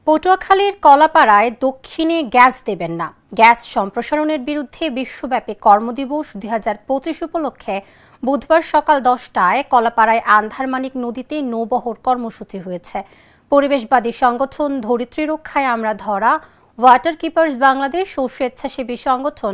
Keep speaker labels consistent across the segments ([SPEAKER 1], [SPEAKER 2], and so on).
[SPEAKER 1] পটুয়াখালীর কলাপাড়ায় দক্ষিণে গ্যাস দেবেন না, গ্যাস সম্প্রসারণের বিরুদ্ধে বিশ্বব্যাপী কর্মদিবস ২০২৫ উপলক্ষে বুধবার সকাল ১০টায় কলাপাড়ায় আন্ধারমানিক নদীতে নৌবহর কর্মসূচি হয়েছে। পরিবেশবাদী সংগঠন ধরিত্রী রক্ষায় আমরা ধরা, ওয়াটার কিপার্স বাংলাদেশ ও স্বেচ্ছাসেবী সংগঠন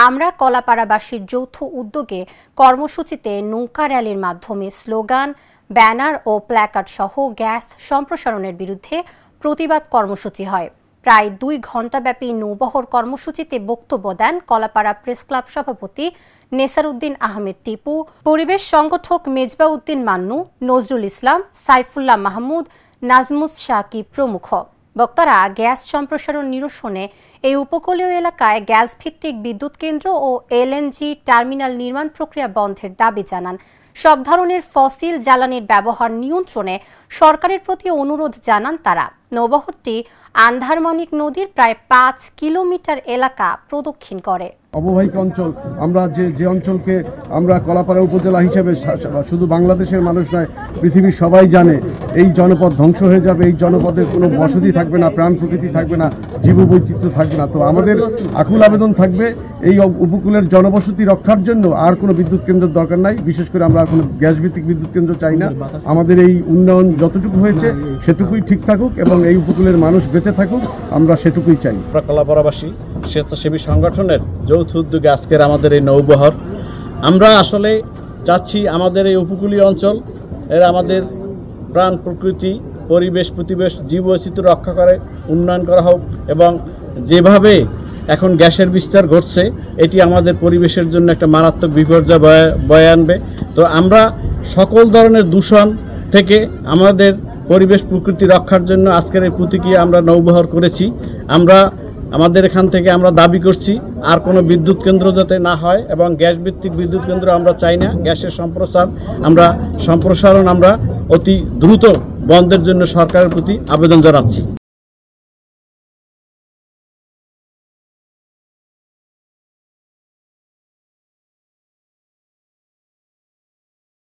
[SPEAKER 1] আমরা কলাপাড়াবাসীর যৌথ উদ্যোগে কর্মসূচিতে নৌকা র্যালির মাধ্যমে স্লোগান, ব্যানার ও প্ল্যাকার্ড সহ গ্যাস সম্প্রসারণের বিরুদ্ধে প্রতিবাদ কর্মসূচি হয়। প্রায় ২ ঘণ্টাব্যাপী নৌবহর কর্মসূচিতে বক্তব্য দেন কলাপাড়া প্রেস ক্লাব সভাপতি নেসারউদ্দিন আহমেদ টিপু, পরিবেশ সংগঠক মেজবা উদ্দিন মান্নু, নজরুল ইসলাম, সাইফুল্লাহ মাহমুদ, নাজমুস শাকিব প্রমুখ। বক্তারা গ্যাস সম্প্রসারণ নিরসনে এই উপকূলীয় এলাকায় গ্যাস ভিত্তিক বিদ্যুৎ কেন্দ্র ও এলএনজি টার্মিনাল নির্মাণ প্রক্রিয়া বন্ধের দাবি জানান। সব ধরনের ফসিল জ্বালানির ব্যবহার নিয়ন্ত্রণে সরকারের প্রতি অনুরোধ জানান তারা। নৌবহরটি আন্ধারমানিক নদীর প্রায় ৫ কিলোমিটার এলাকা প্রদক্ষিণ করে।
[SPEAKER 2] অববাহিকা অঞ্চল, আমরা যে অঞ্চলকে আমরা কলাপাড়া উপজেলা হিসেবে শুধু বাংলাদেশের মানুষ নয়, পৃথিবীর সবাই জানে এই জনপদ ধ্বংস হয়ে যাবে, এই জনপদের কোনো বসতি থাকবে না, প্রাণ প্রকৃতি থাকবে না, জীববৈচিত্র্য থাকবে না। তো আমাদের আকুল আবেদন থাকবে এই উপকূলের জনবসতি রক্ষার জন্য আর কোনো বিদ্যুৎ কেন্দ্রের দরকার নাই। বিশেষ করে আমরা কোনো গ্যাস ভিত্তিক বিদ্যুৎ কেন্দ্র চাই না। আমাদের এই উন্নয়ন যতটুকু হয়েছে সেটুকুই ঠিক থাকুক এবং এই উপকূলের মানুষ বেঁচে থাকুক, আমরা সেটুকুই চাই।
[SPEAKER 3] আমরা কলাপাড়াবাসী স্বেচ্ছাসেবী সংগঠনের যৌথ উদ্যোগে আজকের আমাদের এই নৌবহর, আমরা আসলে চাচ্ছি আমাদের এই উপকূলীয় অঞ্চল আমাদের প্রাণ প্রকৃতি, পরিবেশ জীববৈচিত্র্য রক্ষা করে উন্নয়ন করা হোক এবং যেভাবে এখন গ্যাসের বিস্তার ঘটছে এটি আমাদের পরিবেশের জন্য একটা মারাত্মক বিপর্যয় বয়ে আনবে। তো আমরা সকল ধরনের দূষণ থেকে আমাদের পরিবেশ প্রকৃতি রক্ষার জন্য আজকের এই প্রতীকী আমরা নৌবহর করেছি। আমাদের এখান থেকে আমরা দাবি করছি আর কোনো বিদ্যুৎ কেন্দ্র যাতে না হয় এবং গ্যাস ভিত্তিক বিদ্যুৎ কেন্দ্র আমরা চাই না। গ্যাসের সম্প্রসারণ আমরা অতি দ্রুত বন্ধের জন্য সরকারের প্রতি আবেদন জানাচ্ছি।